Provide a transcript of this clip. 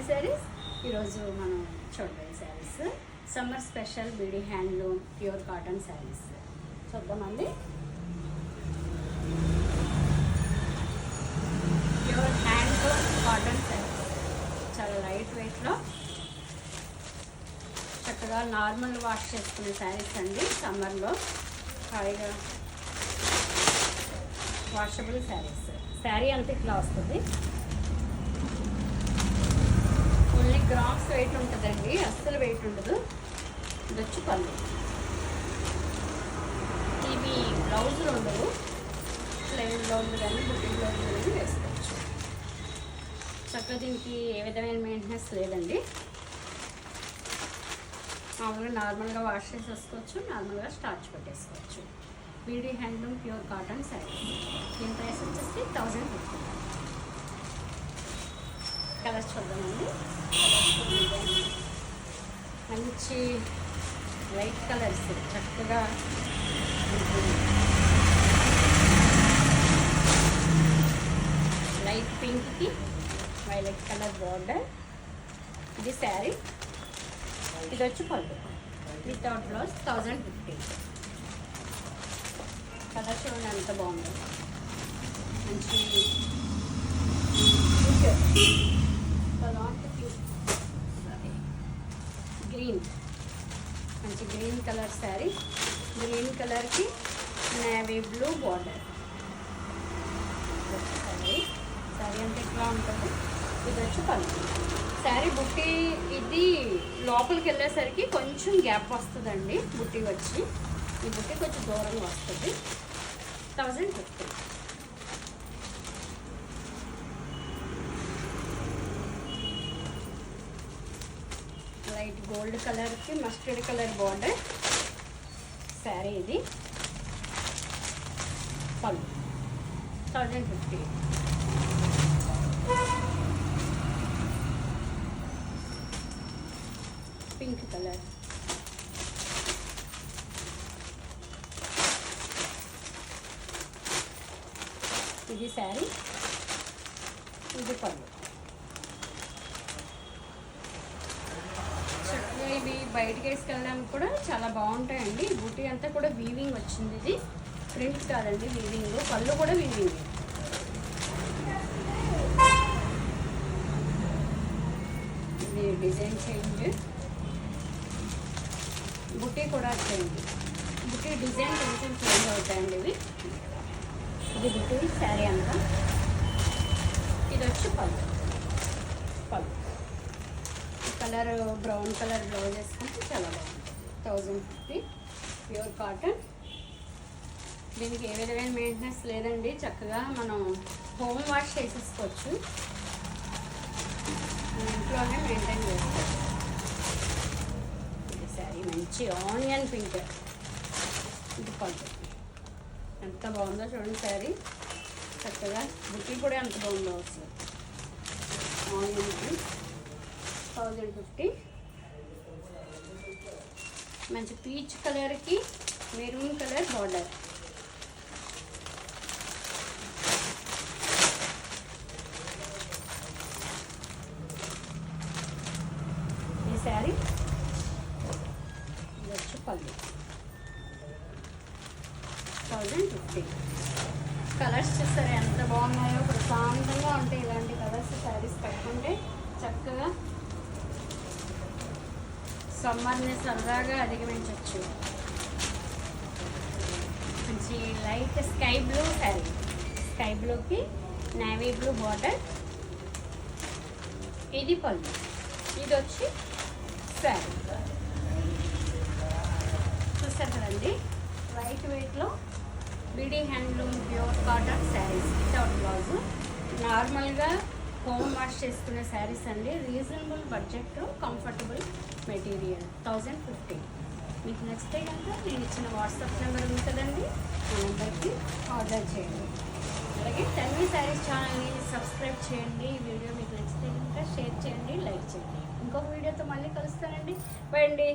శారీస్ ఈరోజు మనం చూడబోయే saris summer special BD handloom pure cotton saris చూద్దామండి. ప్యూర్ హ్యాండ్లూమ్ కాటన్ శారీస్ చాలా లైట్ వెయిట్లో చక్కగా నార్మల్ వాష్ చేసుకునే శారీస్ అండి. సమ్మర్లో హాయిగా వాషబుల్ శారీస్. శారీ అంతా ఇట్లా వస్తుంది. ఓన్లీ గ్రామ్స్ వెయిట్ ఉంటుందండి, అస్సలు వెయిట్ ఉండదు. ఇది వచ్చి పళ్ళు. ఇవి బ్లౌజులు ఉండవు, ప్లెయిన్ బ్లౌజులు కానీ బుట్టి బ్లౌజులు కానీ వేసుకోవచ్చు. చక్కగా దీనికి ఏ విధమైన మెయింటెనెన్స్ లేదండి. మామూలుగా నార్మల్గా వాష్ చేసి వేసుకోవచ్చు, నార్మల్గా స్టార్చ్ పెట్టేసుకోవచ్చు. BD handloom pure cotton sari. దీని ప్రైస్ వచ్చేసి 1050. కలర్స్ చూద్దామండి. మంచి లైట్ కలర్స్ చక్కగా లైట్ పింక్కి వైలెట్ కలర్ బార్డర్. ఇది శారీ. ఇది వచ్చి పళ్ళు వితౌట్ బ్లౌజ్ 1050. కలర్ చూడండి ఎంత బాగుంది. మంచి గ్రీన్, మంచి గ్రీన్ కలర్ శారీ. గ్రీన్ కలర్కి నేవీ బ్లూ బార్డర్. శారీ అంటే ఇట్లా ఉంటుంది. ఇది వచ్చి పళ్ళు. శారీ బుట్టి ఇది లోపలికి వెళ్ళేసరికి కొంచెం గ్యాప్ వస్తుందండి. బుట్టి వచ్చి ఈ బుట్టి కొంచెం దూరంగా వస్తుంది. 1050. లైట్ గోల్డ్ కలర్కి మస్టర్డ్ కలర్ బార్డర్ శారీ. ఇది పళ్ళు 1050. Pink colour. ఇది శారీ. ఇది పళ్ళు. చక్కగా ఇవి బయటకి వేసుకెళ్ళడానికి కూడా చాలా బాగుంటాయండి. బూటీ అంతా కూడా వీవింగ్ వచ్చింది. ఇది ప్రింట్ కాదండి, వీవింగ్. పళ్ళు కూడా వీవింగ్. ఇది డిజైన్ చేంజ్. బుట్టి కూడా చేంజ్. బుట్టి డిజైన్ కొంచెం చేంజ్ అవుతాయండి ఇవి. ఇది బుట్టి శారీ అంతా. ఇది వచ్చి పళ్ళు. పళ్ళు కలర్ బ్రౌన్ కలర్ బ్లౌజ్ వేసుకుంటే చాలా బాగుంటుంది. 1050 ప్యూర్ కాటన్. దీనికి ఏ విధమైన మెయింటెనెన్స్ లేదండి. చక్కగా మనం హోమ్ వాష్ చేసేసుకోవచ్చు, ఇంట్లోనే మెయింటైన్ చేసుకోవచ్చు. ఇది శారీ మంచి ఆనియన్ పింక్. ఇది పళ్ళు. ఎంత బాగుందో చూడండి శారీ. చక్కగా బుట్టి కూడా ఎంత బాగుందో వస్తుంది. Onion pink 1050. మంచి పీచ్ కలర్కి మెరూన్ కలర్ బార్డర్. ఈ శారీ. ఇది వచ్చి పళ్ళు 1050. కలర్స్ చూస్తారా ఎంత బాగున్నాయో. ప్రశాంతంగా ఉంటాయి ఇలాంటి కలర్స్ శారీస్ కట్టుకుంటే. చక్కగా సమ్మర్ని సరదాగా అధిగమించవచ్చు. మంచి light sky blue sari. Sky బ్లూకి నేవీ బ్లూ బార్డర్. ఇది పళ్ళు. ఇది వచ్చి శారీ. చూస్తారు కదండి, లైట్ వెయిట్లో BD handloom pure cotton saris without blouse. నార్మల్గా హోమ్ వాష్ చేసుకునే శారీస్ అండి. Reasonable budget, comfortable material. 1050. మీకు నచ్చితే కనుక నేను ఇచ్చిన వాట్సాప్ నెంబర్ ఉంది కదండి, ఆ నెంబర్కి ఆర్డర్ చేయండి. అలాగే తన్వి శారీస్ ఛానల్ని సబ్స్క్రైబ్ చేయండి. ఈ వీడియో మీకు నచ్చితే కనుక షేర్ చేయండి, లైక్ చేయండి. ఇంకొక వీడియోతో మళ్ళీ కలుస్తానండి. బై అండి.